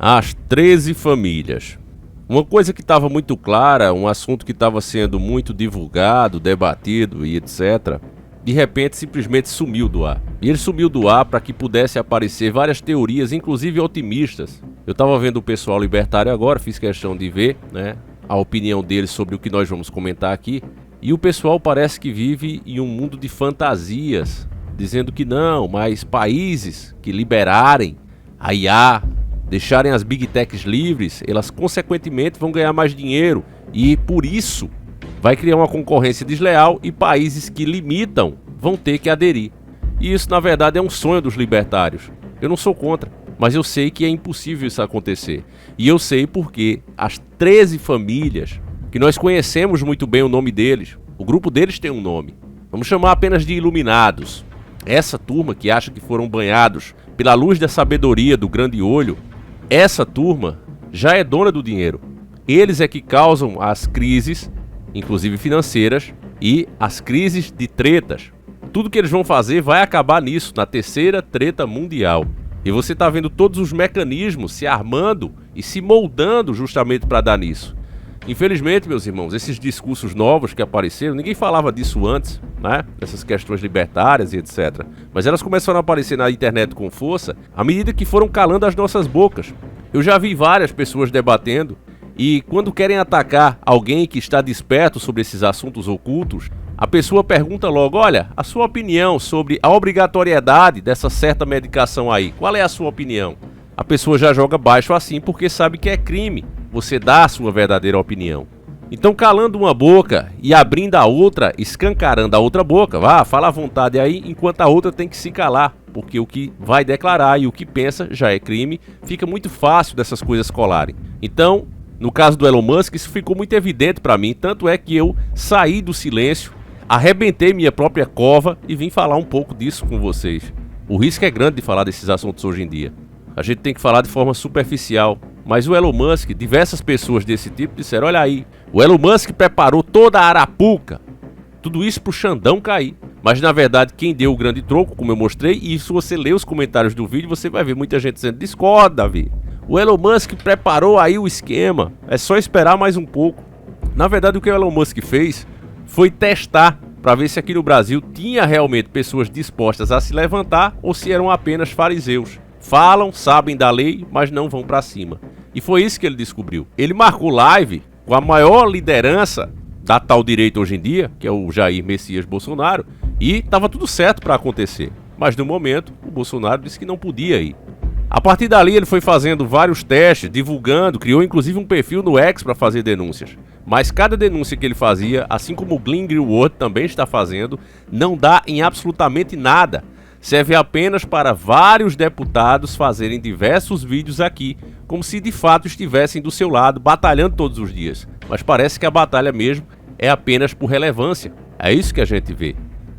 As 13 famílias. Uma coisa que estava muito clara, um assunto que estava sendo muito divulgado, debatido e etc., de repente simplesmente sumiu do ar. E ele sumiu do ar para que pudesse aparecer várias teorias, inclusive otimistas. Eu estava vendo o pessoal libertário agora, fiz questão de ver, a opinião deles sobre o que nós vamos comentar aqui. E o pessoal parece que vive em um mundo de fantasias, dizendo que não, mas países que liberarem a IA, deixarem as Big Techs livres, elas consequentemente vão ganhar mais dinheiro e por isso vai criar uma concorrência desleal e países que limitam vão ter que aderir. E isso na verdade é um sonho dos libertários. Eu não sou contra, mas eu sei que é impossível isso acontecer. E eu sei porque as 13 famílias, que nós conhecemos muito bem o nome deles, o grupo deles tem um nome, vamos chamar apenas de iluminados. Essa turma que acha que foram banhados pela luz da sabedoria do grande olho, essa turma já é dona do dinheiro. Eles é que causam as crises, inclusive financeiras, e as crises de tretas. Tudo que eles vão fazer vai acabar nisso, na terceira treta mundial. E você está vendo todos os mecanismos se armando e se moldando justamente para dar nisso. Infelizmente, meus irmãos, esses discursos novos que apareceram, ninguém falava disso antes, Essas questões libertárias e etc. Mas elas começaram a aparecer na internet com força à medida que foram calando as nossas bocas. Eu já vi várias pessoas debatendo e quando querem atacar alguém que está desperto sobre esses assuntos ocultos, a pessoa pergunta logo, olha, a sua opinião sobre a obrigatoriedade dessa certa medicação aí, qual é a sua opinião? A pessoa já joga baixo assim porque sabe que é crime você dar a sua verdadeira opinião. Então calando uma boca e abrindo a outra, escancarando a outra boca, fala à vontade aí, enquanto a outra tem que se calar, porque o que vai declarar e o que pensa já é crime, fica muito fácil dessas coisas colarem. Então, no caso do Elon Musk, isso ficou muito evidente para mim, tanto é que eu saí do silêncio, arrebentei minha própria cova e vim falar um pouco disso com vocês. O risco é grande de falar desses assuntos hoje em dia. A gente tem que falar de forma superficial. Mas o Elon Musk, diversas pessoas desse tipo disseram, olha aí, o Elon Musk preparou toda a Arapuca. Tudo isso pro Xandão cair. Mas na verdade quem deu o grande troco, como eu mostrei, e se você ler os comentários do vídeo, você vai ver muita gente dizendo, discorda, Davi. O Elon Musk preparou aí o esquema, é só esperar mais um pouco. Na verdade o que o Elon Musk fez foi testar para ver se aqui no Brasil tinha realmente pessoas dispostas a se levantar ou se eram apenas fariseus. Falam, sabem da lei, mas não vão para cima. E foi isso que ele descobriu. Ele marcou live com a maior liderança da tal direita hoje em dia, que é o Jair Messias Bolsonaro, e estava tudo certo para acontecer. Mas no momento, o Bolsonaro disse que não podia ir. A partir dali ele foi fazendo vários testes, divulgando, criou inclusive um perfil no X para fazer denúncias. Mas cada denúncia que ele fazia, assim como o Glenn Greenwald também está fazendo, não dá em absolutamente nada. Serve apenas para vários deputados fazerem diversos vídeos aqui, como se de fato estivessem do seu lado, batalhando todos os dias. Mas parece que a batalha mesmo é apenas por relevância. É isso que a gente vê.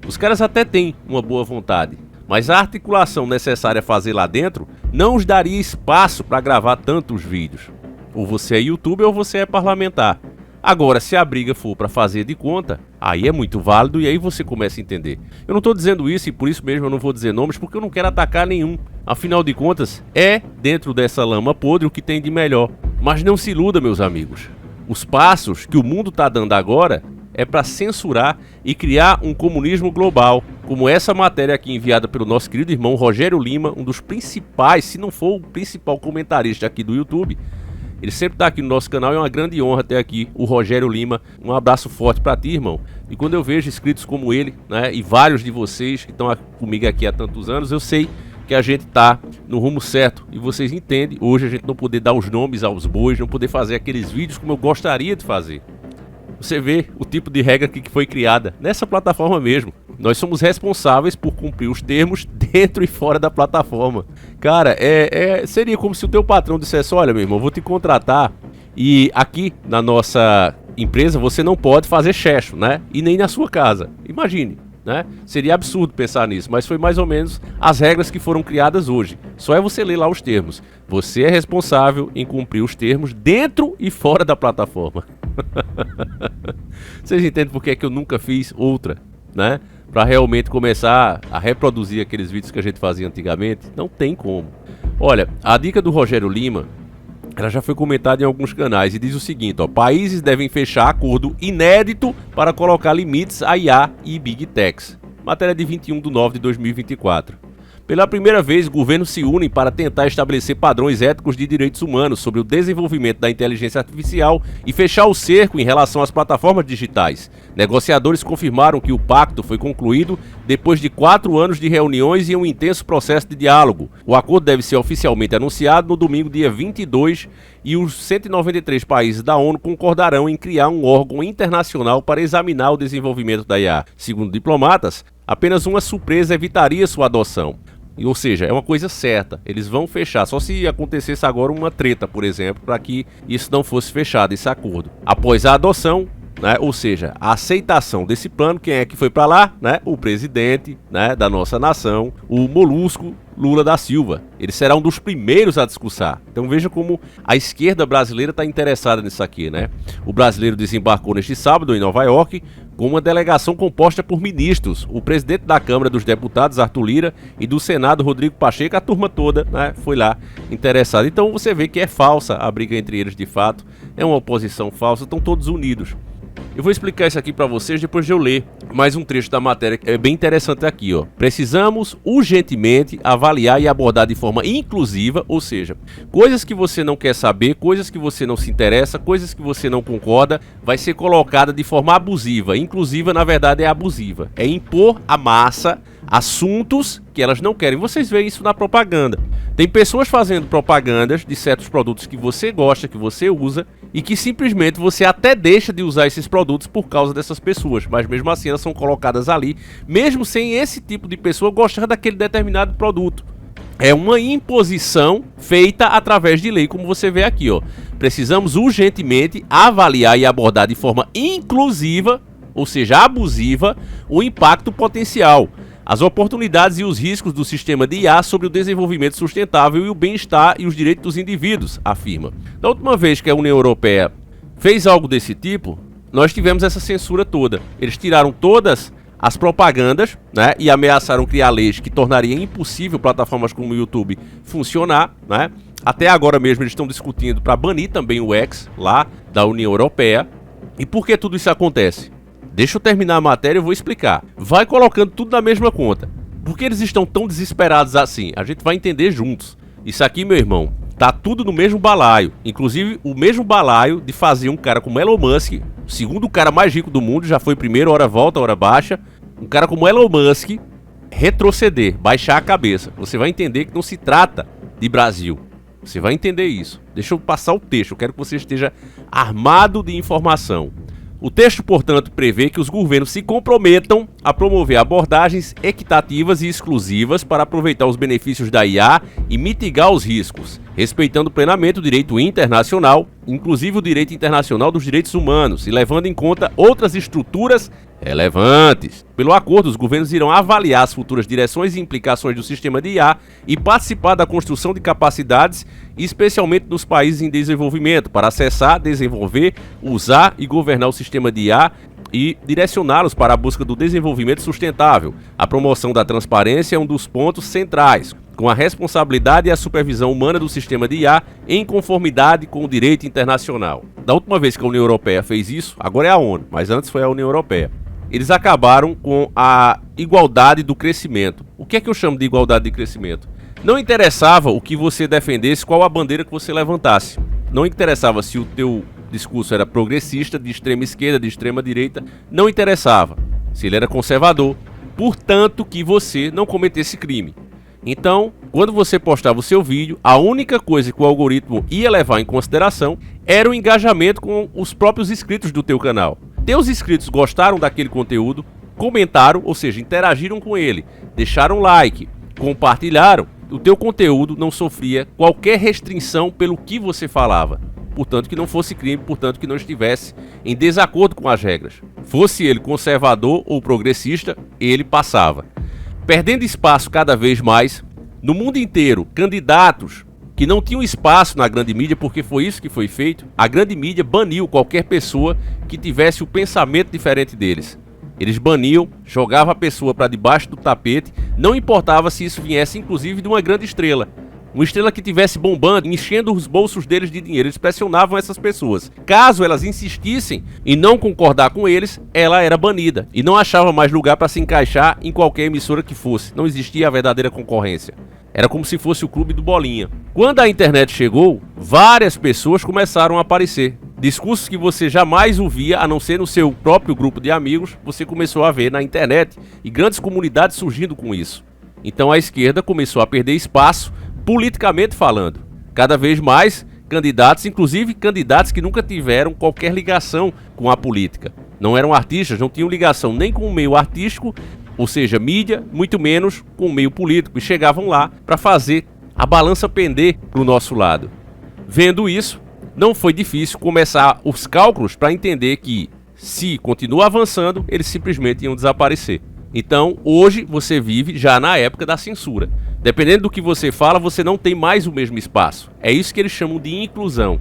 Os caras até têm uma boa vontade, mas a articulação necessária a fazer lá dentro não os daria espaço para gravar tantos vídeos. Ou você é youtuber ou você é parlamentar. Agora, se a briga for para fazer de conta, aí é muito válido e aí você começa a entender. Eu não estou dizendo isso e por isso mesmo eu não vou dizer nomes porque eu não quero atacar nenhum. Afinal de contas, é dentro dessa lama podre o que tem de melhor. Mas não se iluda, meus amigos. Os passos que o mundo está dando agora é para censurar e criar um comunismo global, como essa matéria aqui enviada pelo nosso querido irmão Rogério Lima, um dos principais, se não for o principal comentarista aqui do YouTube. Ele sempre está aqui no nosso canal e é uma grande honra ter aqui o Rogério Lima. Um abraço forte para ti, irmão. E quando eu vejo inscritos como ele, e vários de vocês que estão comigo aqui há tantos anos, eu sei que a gente está no rumo certo. E vocês entendem, hoje a gente não poder dar os nomes aos bois, não poder fazer aqueles vídeos como eu gostaria de fazer. Você vê o tipo de regra que foi criada nessa plataforma mesmo. Nós somos responsáveis por cumprir os termos dentro e fora da plataforma. Cara, seria como se o teu patrão dissesse, olha meu irmão, vou te contratar e aqui na nossa empresa você não pode fazer checho, E nem na sua casa. Imagine, Seria absurdo pensar nisso, mas foi mais ou menos as regras que foram criadas hoje. Só é você ler lá os termos. Você é responsável em cumprir os termos dentro e fora da plataforma. Vocês entendem por que é que eu nunca fiz outra, para realmente começar a reproduzir aqueles vídeos que a gente fazia antigamente? Não tem como. Olha, a dica do Rogério Lima Ela já foi comentada em alguns canais e diz o seguinte, ó: países devem fechar acordo inédito para colocar limites a IA e Big Techs. Matéria de 21/9/2024. Pela primeira vez, governos se unem para tentar estabelecer padrões éticos de direitos humanos sobre o desenvolvimento da inteligência artificial e fechar o cerco em relação às plataformas digitais. Negociadores confirmaram que o pacto foi concluído depois de 4 anos de reuniões e um intenso processo de diálogo. O acordo deve ser oficialmente anunciado no domingo, dia 22, e os 193 países da ONU concordarão em criar um órgão internacional para examinar o desenvolvimento da IA. Segundo diplomatas, apenas uma surpresa evitaria sua adoção. Ou seja, é uma coisa certa, eles vão fechar, só se acontecesse agora uma treta, por exemplo, para que isso não fosse fechado, esse acordo. Após a adoção, né, ou seja, a aceitação desse plano, quem é que foi para lá? Né? O presidente, né, da nossa nação, o molusco Lula da Silva. Ele será um dos primeiros a discursar. Então veja como a esquerda brasileira está interessada nisso aqui, né? O brasileiro desembarcou neste sábado em Nova York com uma delegação composta por ministros, o presidente da Câmara dos Deputados, Arthur Lira, e do Senado, Rodrigo Pacheco. A turma toda, né, foi lá interessada. Então você vê que é falsa a briga entre eles de fato, é uma oposição falsa, estão todos unidos. Eu vou explicar isso aqui para vocês depois de eu ler mais um trecho da matéria, que é bem interessante aqui, ó. Precisamos urgentemente avaliar e abordar de forma inclusiva, ou seja, coisas que você não quer saber, coisas que você não se interessa, coisas que você não concorda, vai ser colocada de forma abusiva. Inclusiva, na verdade, é abusiva. É impor à massa assuntos que elas não querem. Vocês veem isso na propaganda. Tem pessoas fazendo propagandas de certos produtos que você gosta, que você usa, e que simplesmente você até deixa de usar esses produtos por causa dessas pessoas, mas mesmo assim elas são colocadas ali, mesmo sem esse tipo de pessoa gostar daquele determinado produto. É uma imposição feita através de lei, como você vê aqui, ó. Precisamos urgentemente avaliar e abordar de forma inclusiva, ou seja, abusiva, o impacto potencial, as oportunidades e os riscos do sistema de IA sobre o desenvolvimento sustentável e o bem-estar e os direitos dos indivíduos, afirma. Da última vez que a União Europeia fez algo desse tipo, nós tivemos essa censura toda. Eles tiraram todas as propagandas, né, e ameaçaram criar leis que tornariam impossível plataformas como o YouTube funcionar, né? Até agora mesmo eles estão discutindo para banir também o X lá da União Europeia. E por que tudo isso acontece? Deixa eu terminar a matéria e eu vou explicar. Vai colocando tudo na mesma conta. Por que eles estão tão desesperados assim? A gente vai entender juntos. Isso aqui, meu irmão, tá tudo no mesmo balaio. Inclusive, o mesmo balaio de fazer um cara como Elon Musk, o segundo cara mais rico do mundo, já foi primeiro, hora volta, hora baixa. Um cara como Elon Musk retroceder, baixar a cabeça. Você vai entender que não se trata de Brasil. Você vai entender isso. Deixa eu passar o texto. Eu quero que você esteja armado de informação. O texto, portanto, prevê que os governos se comprometam a promover abordagens equitativas e exclusivas para aproveitar os benefícios da IA e mitigar os riscos, respeitando plenamente o direito internacional, inclusive o direito internacional dos direitos humanos, e levando em conta outras estruturas relevantes. Pelo acordo, os governos irão avaliar as futuras direções e implicações do sistema de IA e participar da construção de capacidades, especialmente nos países em desenvolvimento, para acessar, desenvolver, usar e governar o sistema de IA e direcioná-los para a busca do desenvolvimento sustentável. A promoção da transparência é um dos pontos centrais, com a responsabilidade e a supervisão humana do sistema de IA em conformidade com o direito internacional. Da última vez que a União Europeia fez isso, agora é a ONU, mas antes foi a União Europeia. Eles acabaram com a igualdade do crescimento. O que é que eu chamo de igualdade de crescimento? Não interessava o que você defendesse, qual a bandeira que você levantasse. Não interessava se o teu discurso era progressista, de extrema esquerda, de extrema direita. Não interessava se ele era conservador. Portanto, que você não cometesse crime. Então, quando você postava o seu vídeo, a única coisa que o algoritmo ia levar em consideração era o engajamento com os próprios inscritos do teu canal. Teus inscritos gostaram daquele conteúdo, comentaram, ou seja, interagiram com ele, deixaram like, compartilharam, o teu conteúdo não sofria qualquer restrição pelo que você falava. Portanto, que não fosse crime, portanto, que não estivesse em desacordo com as regras. Fosse ele conservador ou progressista, ele passava. Perdendo espaço cada vez mais, no mundo inteiro, candidatos que não tinham espaço na grande mídia, porque foi isso que foi feito, a grande mídia baniu qualquer pessoa que tivesse o pensamento diferente deles. Eles baniam, jogavam a pessoa para debaixo do tapete, não importava se isso viesse inclusive de uma grande estrela. Uma estrela que tivesse bombando, enchendo os bolsos deles de dinheiro. Eles pressionavam essas pessoas. Caso elas insistissem em não concordar com eles, ela era banida e não achava mais lugar para se encaixar em qualquer emissora que fosse. Não existia a verdadeira concorrência. Era como se fosse o clube do Bolinha. Quando a internet chegou, várias pessoas começaram a aparecer. Discursos que você jamais ouvia, a não ser no seu próprio grupo de amigos, você começou a ver na internet e grandes comunidades surgindo com isso. Então a esquerda começou a perder espaço, politicamente falando. Cada vez mais candidatos, inclusive candidatos que nunca tiveram qualquer ligação com a política. Não eram artistas, não tinham ligação nem com o meio artístico, ou seja, mídia, muito menos com o meio político. E chegavam lá para fazer a balança pender para o nosso lado. Vendo isso, não foi difícil começar os cálculos para entender que, se continuar avançando, eles simplesmente iam desaparecer. Então, hoje, você vive já na época da censura. Dependendo do que você fala, você não tem mais o mesmo espaço. É isso que eles chamam de inclusão.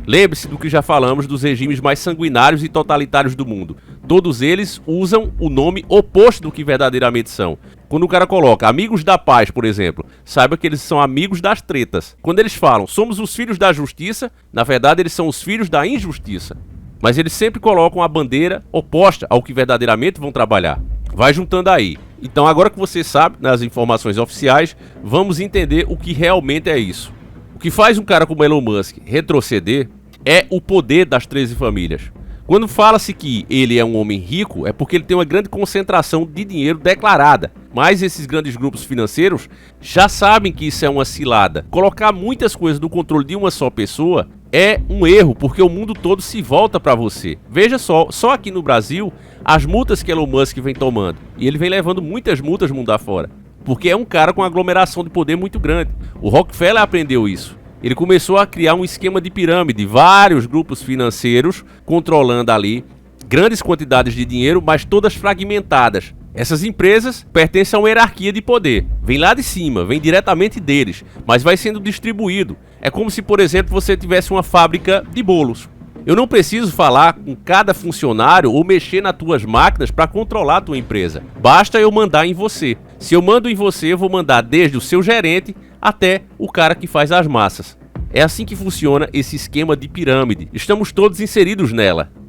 Lembre-se do que já falamos dos regimes mais sanguinários e totalitários do mundo. Todos eles usam o nome oposto do que verdadeiramente são. Quando o cara coloca amigos da paz, por exemplo, saiba que eles são amigos das tretas. Quando eles falam somos os filhos da justiça, na verdade eles são os filhos da injustiça. Mas eles sempre colocam a bandeira oposta ao que verdadeiramente vão trabalhar. Vai juntando aí. Então agora que você sabe, nas informações oficiais, vamos entender o que realmente é isso. O que faz um cara como Elon Musk retroceder é o poder das 13 famílias. Quando fala-se que ele é um homem rico, é porque ele tem uma grande concentração de dinheiro declarada. Mas esses grandes grupos financeiros já sabem que isso é uma cilada. Colocar muitas coisas no controle de uma só pessoa é um erro, porque o mundo todo se volta para você. Veja só aqui no Brasil, as multas que Elon Musk vem tomando. E ele vem levando muitas multas mundo afora. Porque é um cara com aglomeração de poder muito grande. O Rockefeller aprendeu isso. Ele começou a criar um esquema de pirâmide, vários grupos financeiros controlando ali grandes quantidades de dinheiro, mas todas fragmentadas. Essas empresas pertencem a uma hierarquia de poder. Vem lá de cima, vem diretamente deles, mas vai sendo distribuído. É como se, por exemplo, você tivesse uma fábrica de bolos. Eu não preciso falar com cada funcionário ou mexer nas tuas máquinas para controlar a tua empresa. Basta eu mandar em você. Se eu mando em você, eu vou mandar desde o seu gerente até o cara que faz as massas. É assim que funciona esse esquema de pirâmide. Estamos todos inseridos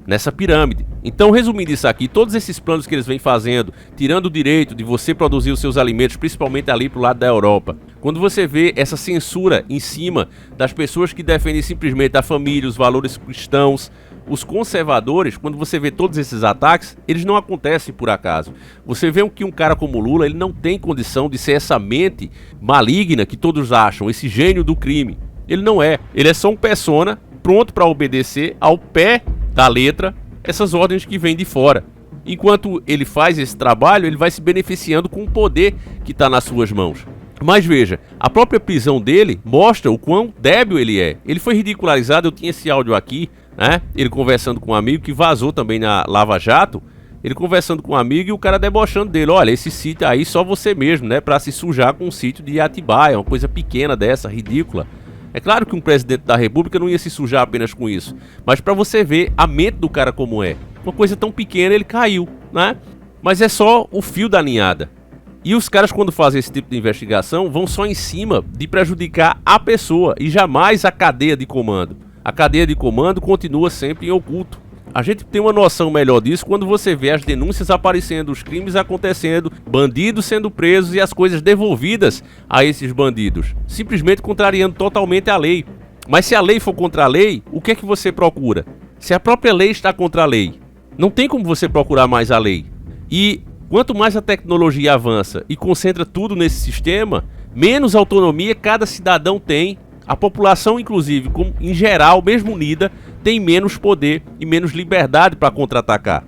nessa pirâmide. Então, resumindo isso aqui, todos esses planos que eles vêm fazendo, tirando o direito de você produzir os seus alimentos, principalmente ali pro lado da Europa. Quando você vê essa censura em cima das pessoas que defendem simplesmente a família, os valores cristãos, os conservadores, quando você vê todos esses ataques, eles não acontecem por acaso. Você vê que um cara como Lula, ele não tem condição de ser essa mente maligna que todos acham, esse gênio do crime. Ele não é. Ele é só um persona pronto para obedecer ao pé da letra essas ordens que vêm de fora. Enquanto ele faz esse trabalho, ele vai se beneficiando com o poder que está nas suas mãos. Mas veja, a própria prisão dele mostra o quão débil ele é. Ele foi ridicularizado, eu tinha esse áudio aqui, né? Ele conversando com um amigo que vazou também na Lava Jato. Ele conversando com um amigo e o cara debochando dele. Olha, esse sítio aí só você mesmo, né? Pra se sujar com um sítio de Atibaia, uma coisa pequena dessa, ridícula. É claro que um presidente da república não ia se sujar apenas com isso. Mas pra você ver a mente do cara como é. Uma coisa tão pequena, ele caiu, né? Mas é só o fio da ninhada. E os caras, quando fazem esse tipo de investigação, vão só em cima de prejudicar a pessoa e jamais a cadeia de comando. A cadeia de comando continua sempre em oculto. A gente tem uma noção melhor disso quando você vê as denúncias aparecendo, os crimes acontecendo, bandidos sendo presos e as coisas devolvidas a esses bandidos, simplesmente contrariando totalmente a lei. Mas se a lei for contra a lei, o que é que você procura? Se a própria lei está contra a lei, não tem como você procurar mais a lei. E quanto mais a tecnologia avança e concentra tudo nesse sistema, menos autonomia cada cidadão tem. A população, inclusive, em geral, mesmo unida, tem menos poder e menos liberdade para contra-atacar.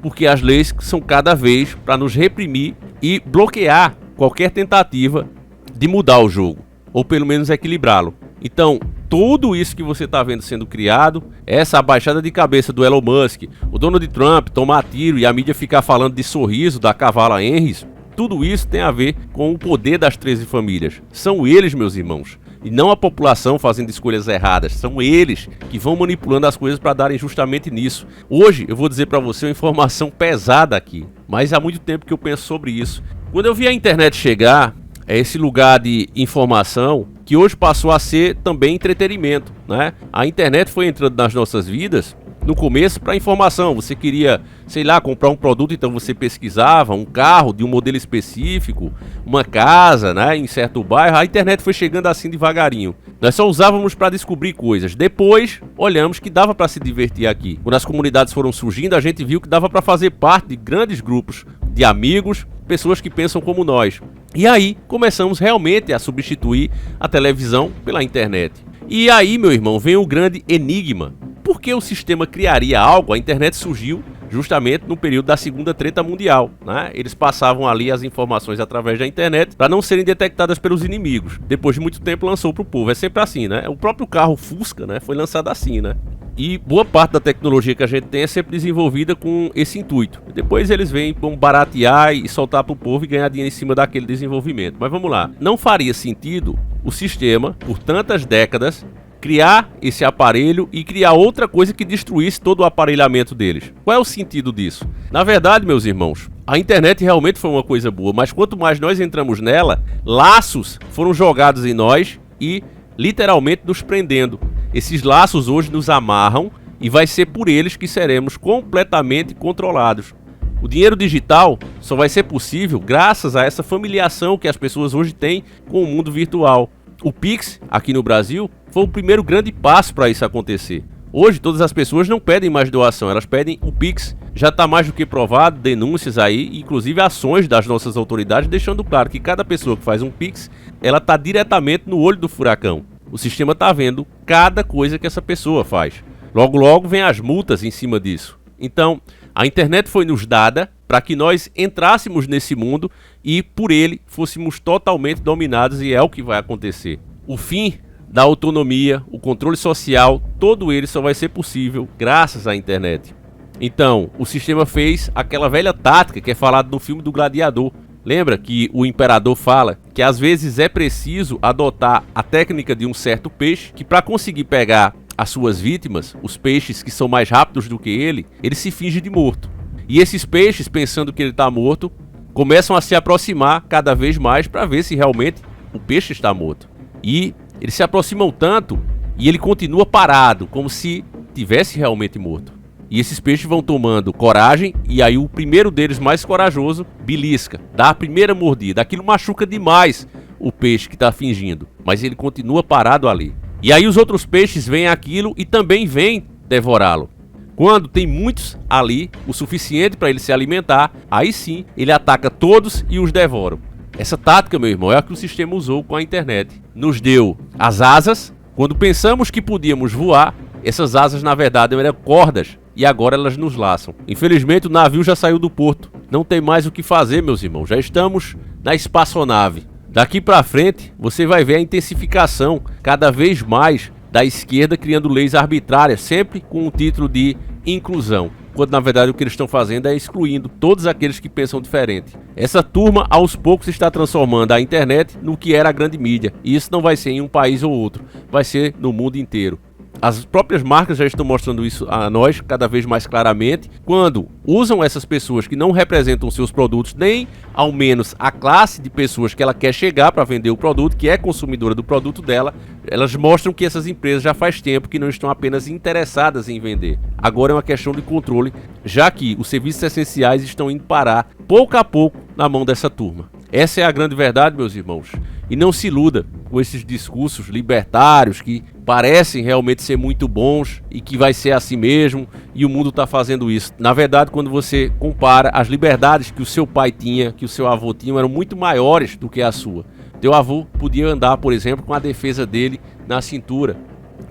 Porque as leis são cada vez para nos reprimir e bloquear qualquer tentativa de mudar o jogo, ou pelo menos equilibrá-lo. Então, tudo isso que você está vendo sendo criado, essa abaixada de cabeça do Elon Musk, o Donald Trump tomar tiro e a mídia ficar falando de sorriso da Cavala Henry, tudo isso tem a ver com o poder das 13 famílias. São eles, meus irmãos, e não a população fazendo escolhas erradas. São eles que vão manipulando as coisas para darem justamente nisso. Hoje eu vou dizer para você uma informação pesada aqui, mas há muito tempo que eu penso sobre isso. Quando eu vi a internet chegar, É esse lugar de informação que hoje passou a ser também entretenimento, né? A internet foi entrando nas nossas vidas no começo para informação. Você queria, sei lá, comprar um produto, então você pesquisava um carro de um modelo específico, uma casa, né, em certo bairro. A internet foi chegando assim devagarinho. Nós só usávamos para descobrir coisas. Depois, olhamos que dava para se divertir aqui. Quando as comunidades foram surgindo, a gente viu que dava para fazer parte de grandes grupos de amigos, pessoas que pensam como nós. E aí, começamos realmente a substituir a televisão pela internet. E aí, meu irmão, vem o grande enigma. Por que o sistema criaria algo? A internet surgiu justamente no período da Segunda Treta Mundial, né? Eles passavam ali as informações através da internet para não serem detectadas pelos inimigos. Depois de muito tempo lançou para o povo. É sempre assim, né? O próprio carro Fusca, né, foi lançado assim, né? E boa parte da tecnologia que a gente tem é sempre desenvolvida com esse intuito. Depois eles vêm para baratear e soltar para o povo e ganhar dinheiro em cima daquele desenvolvimento. Mas vamos lá. Não faria sentido o sistema, por tantas décadas, criar esse aparelho e criar outra coisa que destruísse todo o aparelhamento deles. Qual é o sentido disso? Na verdade, meus irmãos, a internet realmente foi uma coisa boa, mas quanto mais nós entramos nela, laços foram jogados em nós e literalmente nos prendendo. Esses laços hoje nos amarram e vai ser por eles que seremos completamente controlados. O dinheiro digital só vai ser possível graças a essa familiação que as pessoas hoje têm com o mundo virtual. O Pix, aqui no Brasil, foi o primeiro grande passo para isso acontecer. Hoje, todas as pessoas não pedem mais doação, elas pedem o Pix. Já está mais do que provado, denúncias aí, inclusive ações das nossas autoridades, deixando claro que cada pessoa que faz um Pix, ela está diretamente no olho do furacão. O sistema está vendo cada coisa que essa pessoa faz. Logo, logo, vem as multas em cima disso. Então, a internet foi nos dada para que nós entrássemos nesse mundo e, por ele, fôssemos totalmente dominados, e é o que vai acontecer. O fim da autonomia, o controle social, todo ele só vai ser possível graças à internet. Então, o sistema fez aquela velha tática que é falada no filme do Gladiador. Lembra que o imperador fala que às vezes é preciso adotar a técnica de um certo peixe, que para conseguir pegar as suas vítimas, os peixes que são mais rápidos do que ele se finge de morto. E esses peixes, pensando que ele está morto, começam a se aproximar cada vez mais para ver se realmente o peixe está morto. E eles se aproximam tanto e ele continua parado, como se tivesse realmente morto. E esses peixes vão tomando coragem, e aí o primeiro deles, mais corajoso, belisca, dá a primeira mordida. Aquilo machuca demais o peixe que está fingindo, mas ele continua parado ali. E aí os outros peixes veem aquilo e também vêm devorá-lo. Quando tem muitos ali, o suficiente para ele se alimentar, aí sim ele ataca todos e os devora. Essa tática, meu irmão, é a que o sistema usou com a internet. Nos deu as asas. Quando pensamos que podíamos voar, essas asas na verdade eram cordas, e agora elas nos laçam. Infelizmente o navio já saiu do porto. Não tem mais o que fazer, meus irmãos. Já estamos na espaçonave. Daqui pra frente, você vai ver a intensificação cada vez mais da esquerda criando leis arbitrárias, sempre com o título de inclusão, quando na verdade o que eles estão fazendo é excluindo todos aqueles que pensam diferente. Essa turma aos poucos está transformando a internet no que era a grande mídia, e isso não vai ser em um país ou outro, vai ser no mundo inteiro. As próprias marcas já estão mostrando isso a nós cada vez mais claramente, quando usam essas pessoas que não representam seus produtos, nem ao menos a classe de pessoas que ela quer chegar para vender o produto, que é consumidora do produto dela. Elas mostram que essas empresas já faz tempo que não estão apenas interessadas em vender. Agora é uma questão de controle, já que os serviços essenciais estão indo parar pouco a pouco na mão dessa turma. Essa é a grande verdade, meus irmãos. E não se iluda com esses discursos libertários que parecem realmente ser muito bons e que vai ser assim mesmo e o mundo está fazendo isso. Na verdade, quando você compara, as liberdades que o seu pai tinha, que o seu avô tinha, eram muito maiores do que a sua. Teu avô podia andar, por exemplo, com a defesa dele na cintura.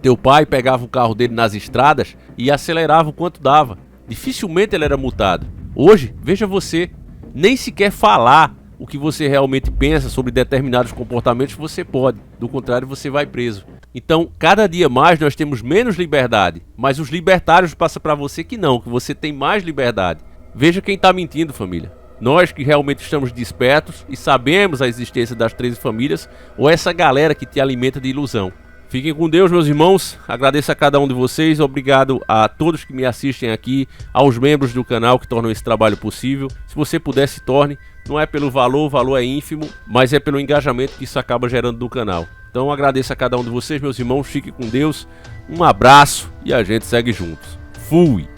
Teu pai pegava o carro dele nas estradas e acelerava o quanto dava. Dificilmente ele era multado. Hoje, veja você, nem sequer falar o que você realmente pensa sobre determinados comportamentos você pode, do contrário você vai preso. Então, cada dia mais nós temos menos liberdade, mas os libertários passam para você que não, que você tem mais liberdade. Veja quem está mentindo, família. Nós que realmente estamos despertos e sabemos a existência das 13 famílias, ou essa galera que te alimenta de ilusão. Fiquem com Deus, meus irmãos. Agradeço a cada um de vocês. Obrigado a todos que me assistem aqui, aos membros do canal que tornam esse trabalho possível. Se você puder, se torne Não é pelo valor, o valor é ínfimo, mas é pelo engajamento que isso acaba gerando no canal. Então eu agradeço a cada um de vocês, meus irmãos, fiquem com Deus, um abraço e a gente segue juntos. Fui!